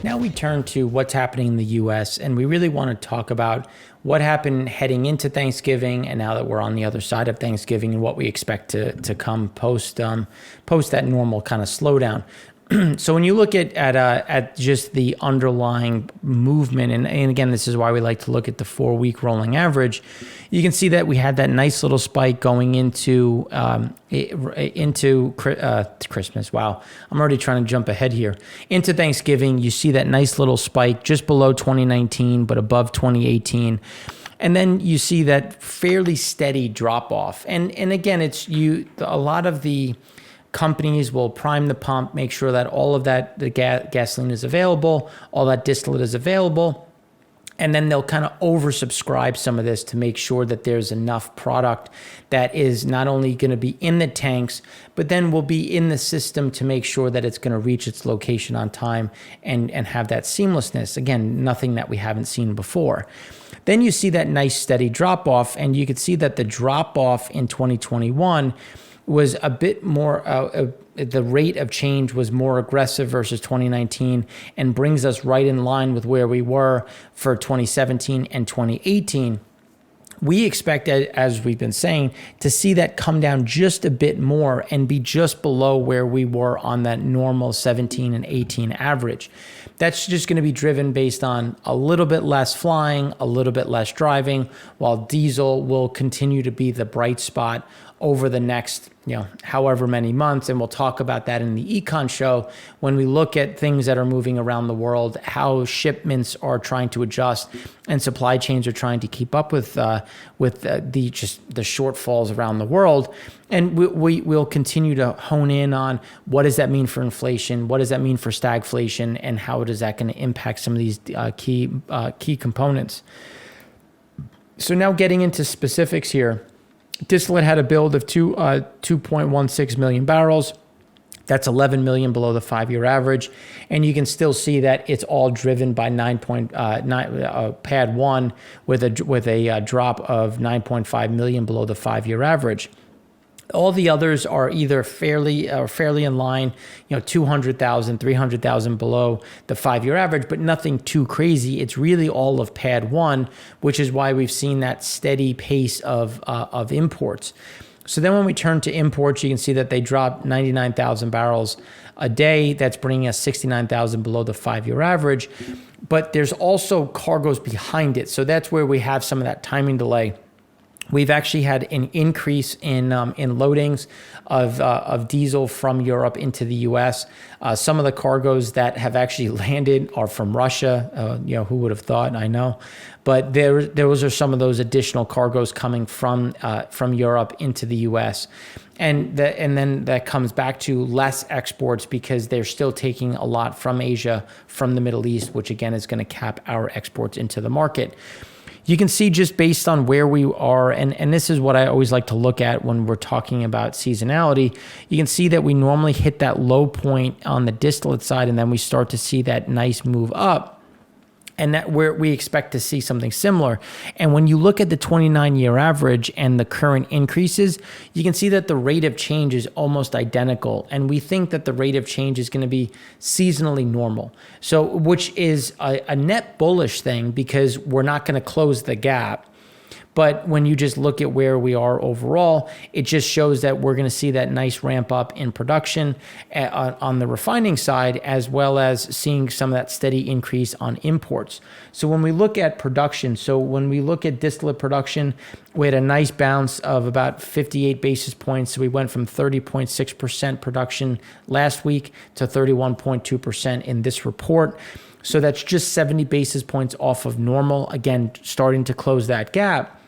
Now we turn to what's happening in the U.S., and we really want to talk about what happened heading into Thanksgiving, and now that we're on the other side of Thanksgiving, and what we expect to come post that normal kind of slowdown. So when you look at just the underlying movement, and again, this is why we like to look at the 4-week rolling average, you can see that we had that nice little spike going into Christmas. Wow, I'm already trying to jump ahead here. Into Thanksgiving, you see that nice little spike just below 2019, but above 2018. And then you see that fairly steady drop off. And again, a lot of the companies will prime the pump, make sure that all of the gasoline is available, all that distillate is available, and then they'll kind of oversubscribe some of this to make sure that there's enough product that is not only going to be in the tanks, but then will be in the system to make sure that it's going to reach its location on time and have that seamlessness. Again, nothing that we haven't seen before. Then you see that nice steady drop off, and you could see that the drop off in 2021 was a bit more, the rate of change was more aggressive versus 2019 and brings us right in line with where we were for 2017 and 2018. We expect, as we've been saying, to see that come down just a bit more and be just below where we were on that normal 17 and 18 average. That's just going to be driven based on a little bit less flying, a little bit less driving, while diesel will continue to be the bright spot over the next, however many months. And we'll talk about that in the Econ Show when we look at things that are moving around the world, how shipments are trying to adjust and supply chains are trying to keep up with the shortfalls around the world. And we'll continue to hone in on what does that mean for inflation, what does that mean for stagflation, and how is that going to impact some of these key components. So now getting into specifics here. Distillate had a build of 2.16 million barrels. That's 11 million below the 5-year average. And you can still see that it's all driven by PADD 1 with a drop of 9.5 million below the 5-year average. All the others are either fairly in line, 200,000, 300,000 below the 5-year average, but nothing too crazy. It's really all of PADD 1, which is why we've seen that steady pace of imports. So then when we turn to imports, you can see that they dropped 99,000 barrels a day. That's bringing us 69,000 below the 5-year average. But there's also cargoes behind it. So that's where we have some of that timing delay. We've actually had an increase in loadings of diesel from Europe into the U.S. Some of the cargoes that have actually landed are from Russia. Who would have thought? I know, but those are some of those additional cargoes coming from Europe into the U.S. And then that comes back to less exports because they're still taking a lot from Asia, from the Middle East, which again is going to cap our exports into the market. You can see just based on where we are, and this is what I always like to look at when we're talking about seasonality, you can see that we normally hit that low point on the distillate side, and then we start to see that nice move up. And that where we expect to see something similar. And when you look at the 29-year average and the current increases, you can see that the rate of change is almost identical. And we think that the rate of change is going to be seasonally normal. So, which is a net bullish thing because we're not going to close the gap. But when you just look at where we are overall, it just shows that we're going to see that nice ramp up in production on the refining side, as well as seeing some of that steady increase on imports. So when we look at production, when we look at distillate production, we had a nice bounce of about 58 basis points. So we went from 30.6% production last week to 31.2% in this report. So that's just 70 basis points off of normal, again, starting to close that gap.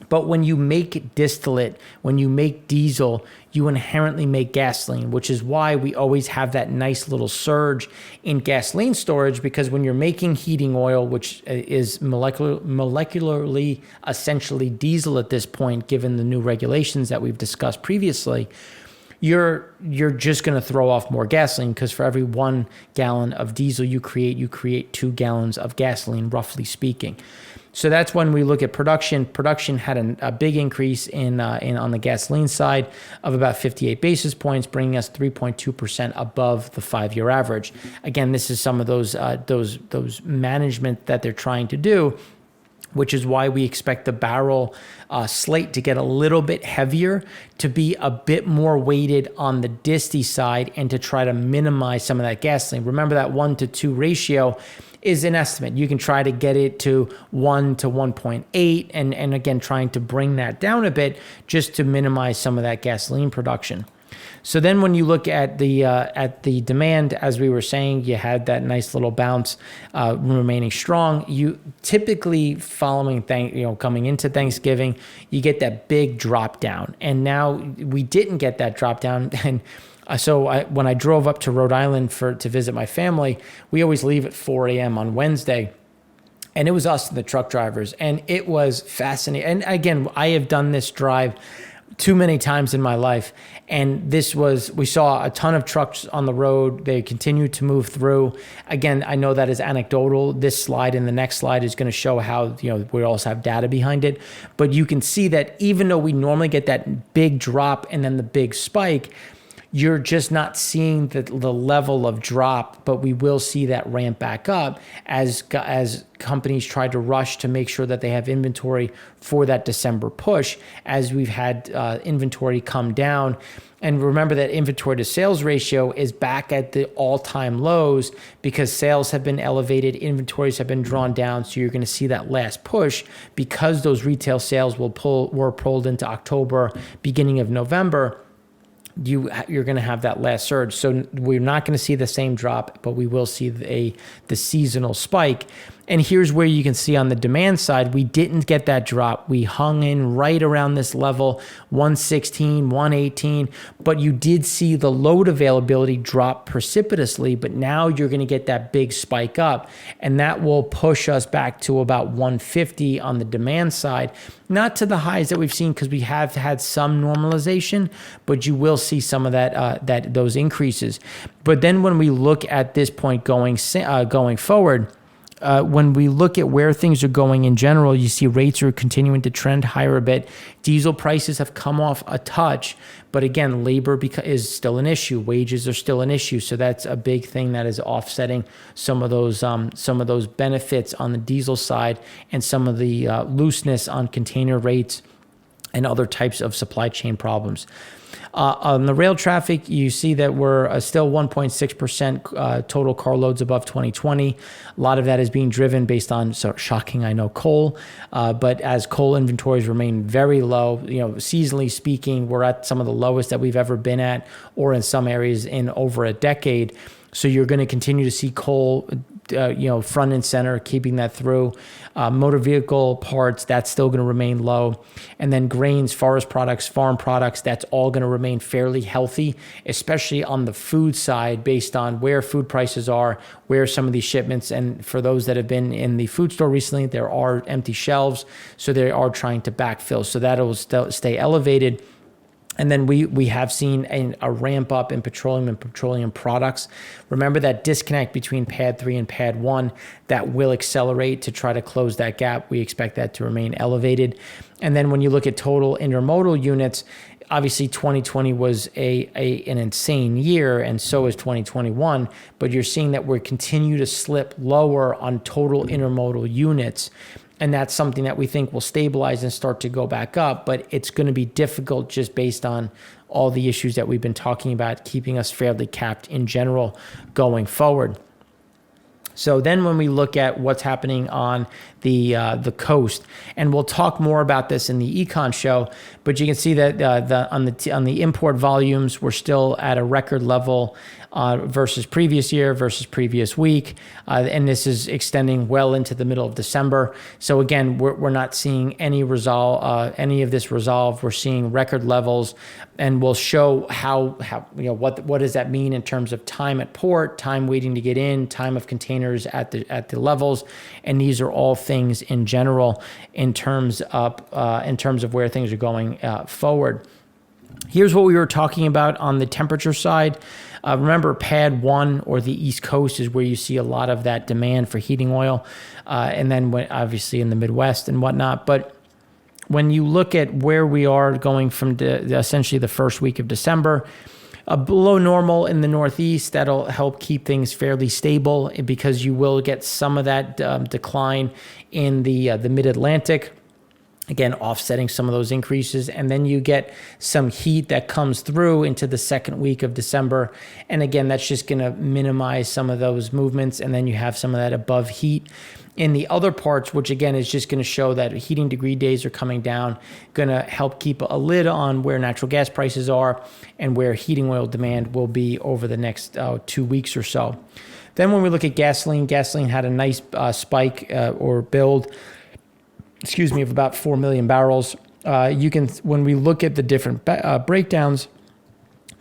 But when you make distillate, when you make diesel, you inherently make gasoline, which is why we always have that nice little surge in gasoline storage, because when you're making heating oil, which is molecularly essentially diesel at this point, given the new regulations that we've discussed previously, you're just going to throw off more gasoline, because for every 1 gallon of diesel you create 2 gallons of gasoline, roughly speaking. So that's when we look at production. Production had a big increase in on the gasoline side of about 58 basis points, bringing us 3.2% above the 5-year average. Again, this is some of those management that they're trying to do, which is why we expect the barrel slate to get a little bit heavier, to be a bit more weighted on the disty side, and to try to minimize some of that gasoline. Remember that 1-to-2 ratio is an estimate. You can try to get it to 1 to 1.8, and again, trying to bring that down a bit just to minimize some of that gasoline production. So then when you look at the demand, as we were saying, you had that nice little bounce remaining strong. You typically following coming into Thanksgiving, you get that big drop down, and now we didn't get that drop down. And so when I drove up to Rhode Island to visit my family, we always leave at 4 a.m. on Wednesday. And it was us, the truck drivers, and it was fascinating. And again, I have done this drive too many times in my life. And we saw a ton of trucks on the road. They continue to move through. Again, I know that is anecdotal. This slide and the next slide is going to show how, we also have data behind it. But you can see that even though we normally get that big drop and then the big spike, you're just not seeing the level of drop, but we will see that ramp back up as companies try to rush to make sure that they have inventory for that December push, as we've had inventory come down. And remember that inventory to sales ratio is back at the all-time lows because sales have been elevated, inventories have been drawn down. So you're going to see that last push, because those retail sales were pulled into October, beginning of November. You're going to have that last surge. So we're not going to see the same drop, but we will see the seasonal spike. And here's where you can see on the demand side, we didn't get that drop. We hung in right around this level, 116, 118, but you did see the load availability drop precipitously, but now you're going to get that big spike up, and that will push us back to about 150 on the demand side. Not to the highs that we've seen, because we have had some normalization, but you will see some of those increases. But then when we look at this point going forward, when we look at where things are going in general, you see rates are continuing to trend higher a bit. Diesel prices have come off a touch, but again, labor is still an issue. Wages are still an issue, so that's a big thing that is offsetting some of those benefits on the diesel side, and some of the looseness on container rates and other types of supply chain problems. On the rail traffic, you see that we're still 1.6% total carloads above 2020. A lot of that is being driven based on, so shocking, I know, coal. But as coal inventories remain very low, seasonally speaking, we're at some of the lowest that we've ever been at, or in some areas in over a decade. So you're going to continue to see coal, front and center, keeping that through. Motor vehicle parts, that's still going to remain low. And then grains, forest products, farm products, that's all going to remain fairly healthy, especially on the food side, based on where food prices are, where some of these shipments. And for those that have been in the food store recently, there are empty shelves, so they are trying to backfill. So that'll stay elevated. And then we have seen a ramp up in petroleum and petroleum products. Remember that disconnect between Pad 3 and Pad 1, that will accelerate to try to close that gap. We expect that to remain elevated. And then when you look at total intermodal units, obviously 2020 was an insane year, and so is 2021, but you're seeing that we continue to slip lower on total intermodal units. And that's something that we think will stabilize and start to go back up, but it's going to be difficult just based on all the issues that we've been talking about, keeping us fairly capped in general going forward. So then when we look at what's happening on the coast, and we'll talk more about this in the Econ show, but you can see that on the import volumes, we're still at a record level versus previous year, versus previous week, and this is extending well into the middle of December. So again, we're not seeing any of this resolve. We're seeing record levels, and we'll show how what does that mean in terms of time at port, time waiting to get in, time of containers at the levels, and these are all things in general in terms of where things are going forward. Here's what we were talking about on the temperature side. Remember, pad 1 or the East Coast is where you see a lot of that demand for heating oil, and then obviously in the Midwest and whatnot. But when you look at where we are going from essentially the first week of December, below normal in the Northeast, that'll help keep things fairly stable because you will get some of that decline in the Mid-Atlantic. Again, offsetting some of those increases. And then you get some heat that comes through into the second week of December. And again, that's just going to minimize some of those movements. And then you have some of that above heat in the other parts, which again is just going to show that heating degree days are coming down, going to help keep a lid on where natural gas prices are and where heating oil demand will be over the next 2 weeks or so. Then when we look at gasoline had a nice spike or build, of about 4 million barrels. When we look at the different breakdowns,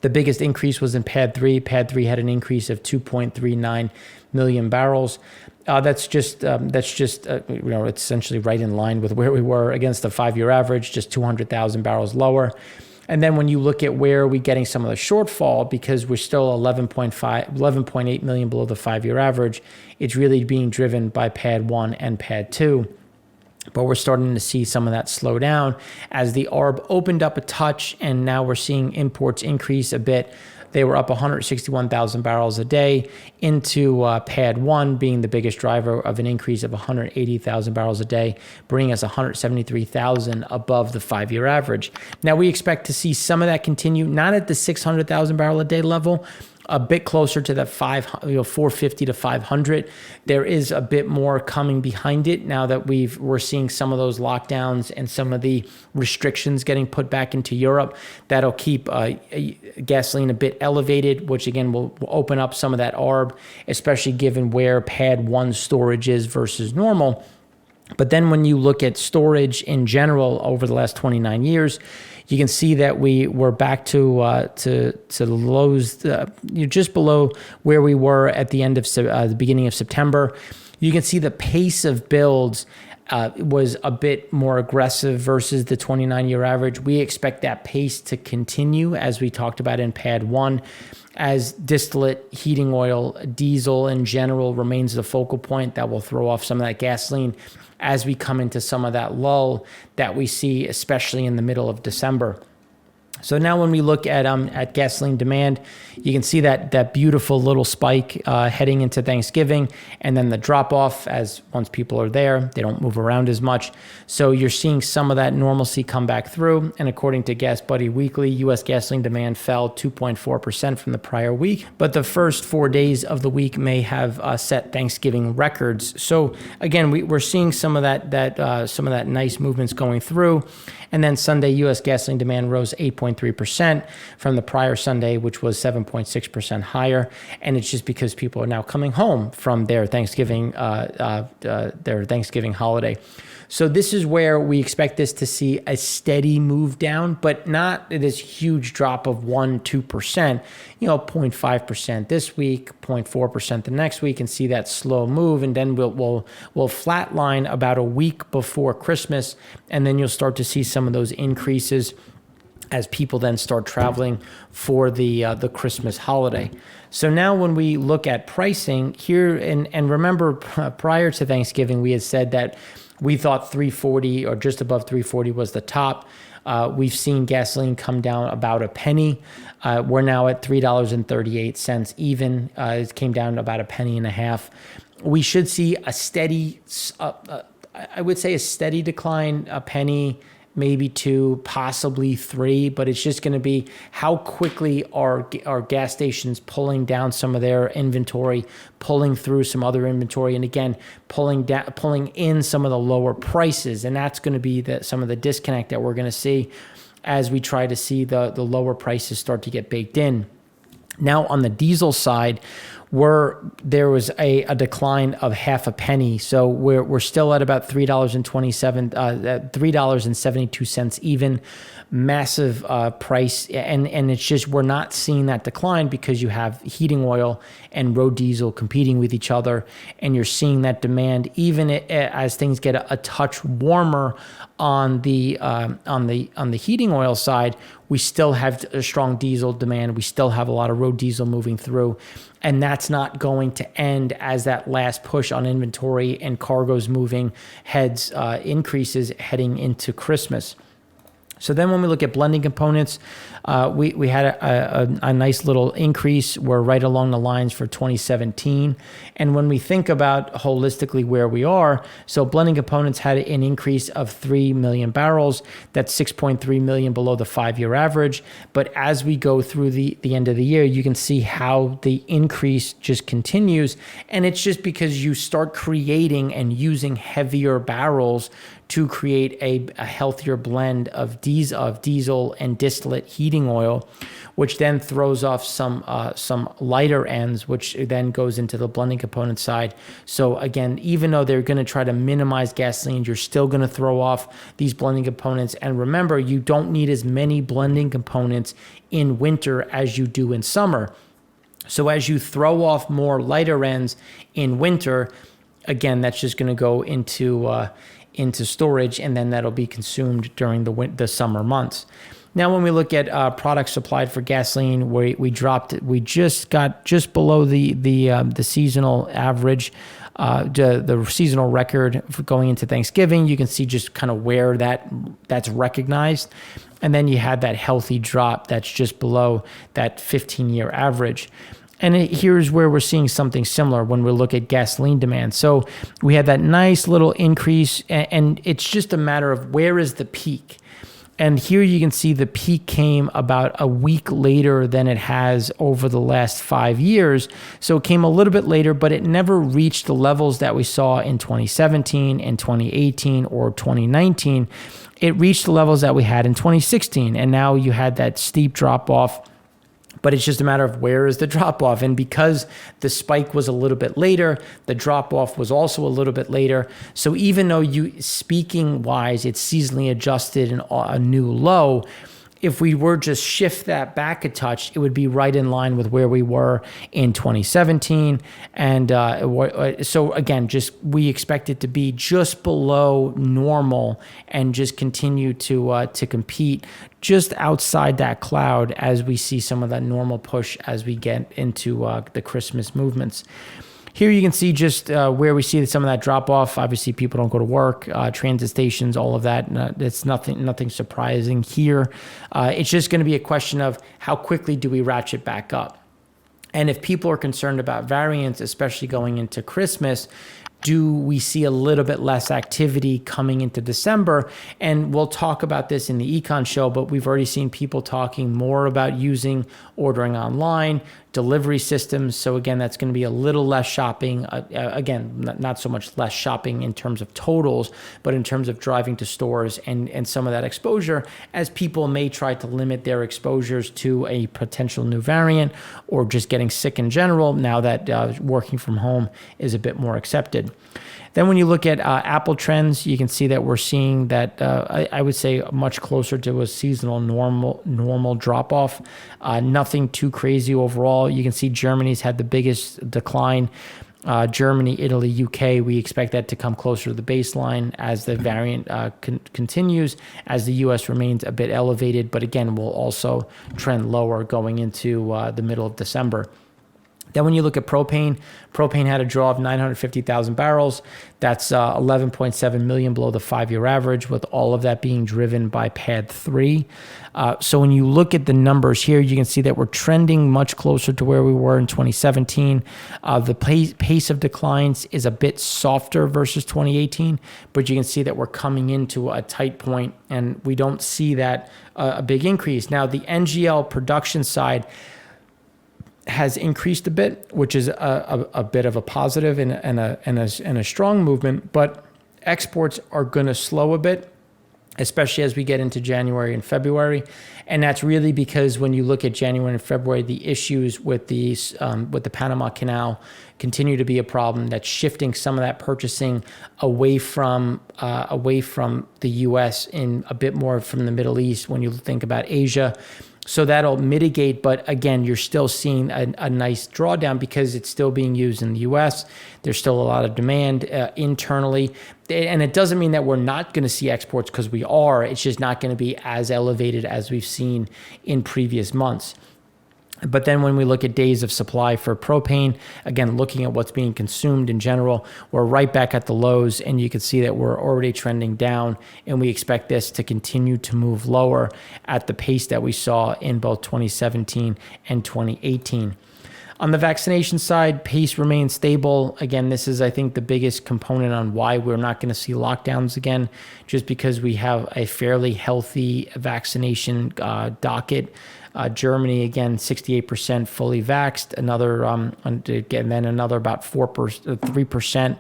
the biggest increase was in Pad 3. Pad 3 had an increase of 2.39 million barrels. That's just it's essentially right in line with where we were against the 5-year average, just 200,000 barrels lower. And then when you look at where we're getting some of the shortfall, because we're still 11.8 million below the 5-year average, it's really being driven by Pad 1 and Pad 2. But we're starting to see some of that slow down as the ARB opened up a touch, and now we're seeing imports increase a bit. They were up 161,000 barrels a day into Pad 1 being the biggest driver of an increase of 180,000 barrels a day, bringing us 173,000 above the 5-year average. Now, we expect to see some of that continue, not at the 600,000 barrel a day level, a bit closer to that 450 to 500. There is a bit more coming behind it now that we're seeing some of those lockdowns and some of the restrictions getting put back into Europe. That'll keep gasoline a bit elevated, which again will open up some of that ARB, especially given where Pad 1 storage is versus normal. But then when you look at storage in general over the last 29 years, you can see that we were back to the lows, just below where we were at the end of the beginning of September. You can see the pace of builds was a bit more aggressive versus the 29-year average. We expect that pace to continue, as we talked about in Pad 1, as distillate, heating oil, diesel in general remains the focal point that will throw off some of that gasoline as we come into some of that lull that we see, especially in the middle of December. So now when we look at gasoline demand, you can see that beautiful little spike heading into Thanksgiving, and then the drop off as once people are there, they don't move around as much. So you're seeing some of that normalcy come back through. And according to Gas Buddy Weekly, U.S. gasoline demand fell 2.4% from the prior week. But the first 4 days of the week may have set Thanksgiving records. So again, we're seeing some of that nice movements going through. And then Sunday, U.S. gasoline demand rose 8.3% from the prior Sunday, which was 7.6% higher. And it's just because people are now coming home from their Thanksgiving holiday. So this is where we expect this to see a steady move down, but not this huge drop of 1-2%, 0.5% this week, 0.4% the next week, and see that slow move. And then we'll flatline about a week before Christmas, and then you'll start to see some of those increases as people then start traveling for the Christmas holiday. So now when we look at pricing here, and remember prior to Thanksgiving, we had said that we thought 340 or just above 340 was the top. We've seen gasoline come down about a penny. We're now at $3.38 even. It came down about a penny and a half. We should see a steady, I would say a steady decline, a penny, maybe 2, possibly 3, but it's just going to be how quickly are gas stations pulling down some of their inventory, pulling through some other inventory, and again, pulling in some of the lower prices. And that's going to be some of the disconnect that we're going to see as we try to see the lower prices start to get baked in. Now on the diesel side, there was a decline of half a penny. So we're still at about $3.72 even. Massive price, and it's just we're not seeing that decline because you have heating oil and road diesel competing with each other, and you're seeing that demand even as things get a touch warmer on the heating oil side. we still have a strong diesel demand. We still have a lot of road diesel moving through. And that's not going to end as that last push on inventory and cargoes moving heads increases heading into Christmas. So then when we look at blending components, we had a nice little increase. We're right along the lines for 2017. And when we think about holistically where we are, so blending components had an increase of 3 million barrels. That's 6.3 million below the 5-year average. But as we go through the end of the year, you can see how the increase just continues. And it's just because you start creating and using heavier barrels to create a healthier blend of diesel and distillate heating oil, which then throws off some lighter ends, which then goes into the blending component side. So again, even though they're going to try to minimize gasoline, you're still going to throw off these blending components. And remember, you don't need as many blending components in winter as you do in summer. So as you throw off more lighter ends in winter, again, that's just going to go into storage, and then that'll be consumed during the summer months. Now, when we look at products supplied for gasoline, we just got just below the seasonal average, the seasonal record for going into Thanksgiving. You can see just kind of where that's recognized, and then you had that healthy drop that's just below that 15-year average. And here's where we're seeing something similar when we look at gasoline demand. So we had that nice little increase, and it's just a matter of where is the peak. And here you can see the peak came about a week later than it has over the last 5 years. So it came a little bit later, but it never reached the levels that we saw in 2017 and 2018 or 2019. It reached the levels that we had in 2016, and now you had that steep drop off. But it's just a matter of where is the drop off. And because the spike was a little bit later, the drop off was also a little bit later. So even though speaking wise, it's seasonally adjusted and a new low, if we were just shift that back a touch, it would be right in line with where we were in 2017. And so again, we expect it to be just below normal and just continue to compete just outside that cloud as we see some of that normal push as we get into the Christmas movements. Here you can see just where we see some of that drop off. Obviously, people don't go to work, transit stations, all of that. It's nothing surprising here. It's just going to be a question of how quickly do we ratchet back up. And if people are concerned about variants, especially going into Christmas, do we see a little bit less activity coming into December? And we'll talk about this in the Econ show, but we've already seen people talking more about ordering online, delivery systems. So again, that's going to be a little less shopping. Again, not so much less shopping in terms of totals, but in terms of driving to stores and some of that exposure, as people may try to limit their exposures to a potential new variant or just getting sick in general now that working from home is a bit more accepted. Then when you look at Apple trends, you can see that we're seeing that I would say much closer to a seasonal normal drop-off. Nothing too crazy overall. You can see Germany's had the biggest decline. Germany, Italy, UK, we expect that to come closer to the baseline as the variant continues, as the US remains a bit elevated, but again, will also trend lower going into the middle of December. Then when you look at propane had a draw of 950,000 barrels. That's 11.7 million below the 5-year average, with all of that being driven by PADD 3. So when you look at the numbers here, you can see that we're trending much closer to where we were in 2017. The pace of declines is a bit softer versus 2018, but you can see that we're coming into a tight point, and we don't see that a big increase. Now, the NGL production side has increased a bit, which is a bit of a positive and a strong movement, but exports are going to slow a bit, especially as we get into January and February. And that's really because when you look at January and February, the issues with the Panama Canal continue to be a problem that's shifting some of that purchasing away from the U.S. in a bit more from the Middle East. When you think about Asia, So that'll mitigate, but again, you're still seeing a nice drawdown because it's still being used in the U.S. There's still a lot of demand internally. And it doesn't mean that we're not going to see exports, because we are. It's just not going to be as elevated as we've seen in previous months. But then when we look at days of supply for propane, again, looking at what's being consumed in general, we're right back at the lows, and you can see that we're already trending down, and we expect this to continue to move lower at the pace that we saw in both 2017 and 2018. On the vaccination side, pace remains stable. Again, this is, I think, the biggest component on why we're not going to see lockdowns again, just because we have a fairly healthy vaccination docket. Germany, again, 68% fully vaxxed, and then another about 3%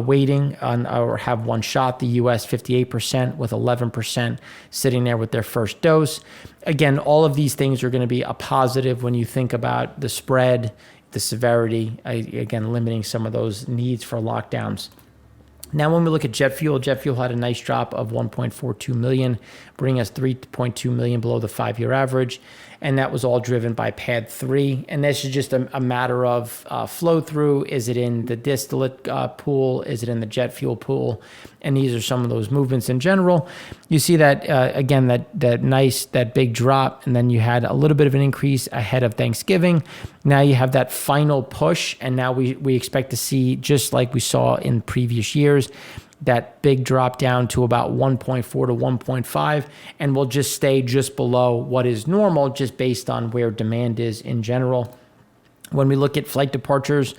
waiting on or have one shot. The U.S. 58% with 11% sitting there with their first dose. Again, all of these things are going to be a positive when you think about the spread, the severity, again, limiting some of those needs for lockdowns. Now, when we look at jet fuel had a nice drop of 1.42 million, bringing us 3.2 million below the 5-year average. And that was all driven by PADD 3. And this is just a matter of flow through. Is it in the distillate pool? Is it in the jet fuel pool? And these are some of those movements in general. You see that, again, that big drop. And then you had a little bit of an increase ahead of Thanksgiving. Now you have that final push. And now we expect to see, just like we saw in previous years, that big drop down to about 1.4 to 1.5, and we'll just stay just below what is normal, just based on where demand is in general. When we look at flight departures,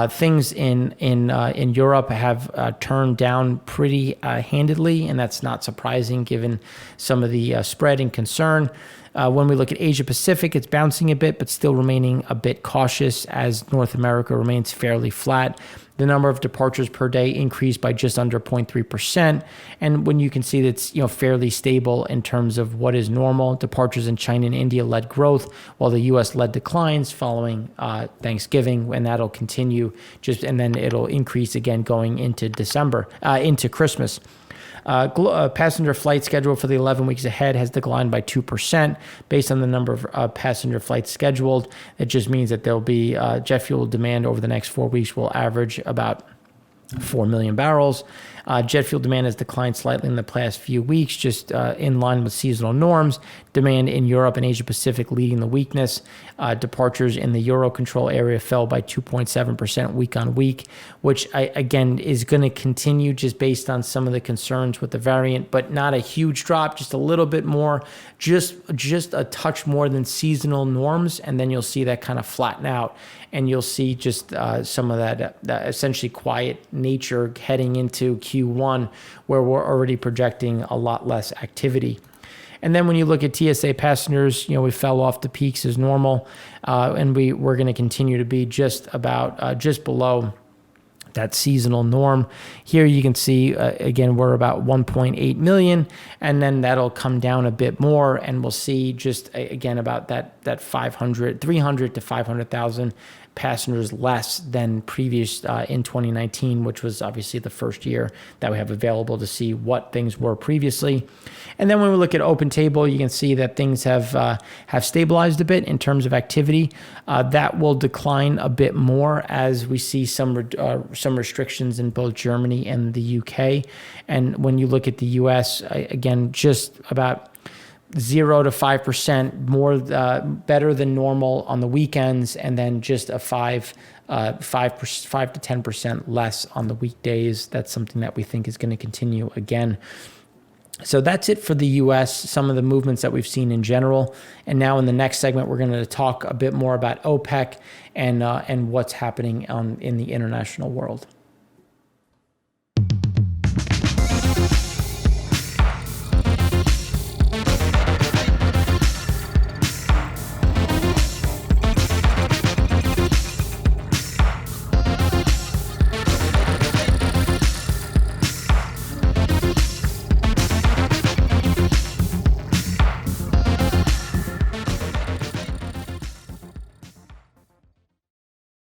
things in Europe have turned down pretty handedly, and that's not surprising given some of the spread and concern. When we look at Asia Pacific, it's bouncing a bit, but still remaining a bit cautious, as North America remains fairly flat. The number of departures per day increased by just under 0.3%. And when you can see that's fairly stable in terms of what is normal, departures in China and India led growth, while the U.S. led declines following Thanksgiving, and that'll continue and then it'll increase again going into December, into Christmas. Passenger flight schedule for the 11 weeks ahead has declined by 2% based on the number of passenger flights scheduled. It just means that there'll be jet fuel demand over the next 4 weeks will average about 4 million barrels. Jet fuel demand has declined slightly in the past few weeks, just in line with seasonal norms. Demand in Europe and Asia Pacific leading the weakness. Departures in the Eurocontrol area fell by 2.7% week on week, which again is going to continue just based on some of the concerns with the variant, but not a huge drop, just a little bit more, just a touch more than seasonal norms, and then you'll see that kind of flatten out, and you'll see just some of that essentially quiet nature heading into Q1, where we're already projecting a lot less activity. And then when you look at TSA passengers, we fell off the peaks as normal, and we're going to continue to be just below that seasonal norm. Here you can see, again, we're about 1.8 million, and then that'll come down a bit more, and we'll see just, again, about that 300 to 500,000 passengers less than previous in 2019, which was obviously the first year that we have available to see what things were previously. And then when we look at OpenTable, you can see that things have stabilized a bit in terms of activity. That will decline a bit more as we see some restrictions in both Germany and the UK. And when you look at the US, again, just about 0 to 5% more better than normal on the weekends, and then just a 5 to 10% less on the weekdays. That's something that we think is going to continue again. So that's it for the U.S., some of the movements that we've seen in general. And now in the next segment, we're going to talk a bit more about OPEC and what's happening in the international world.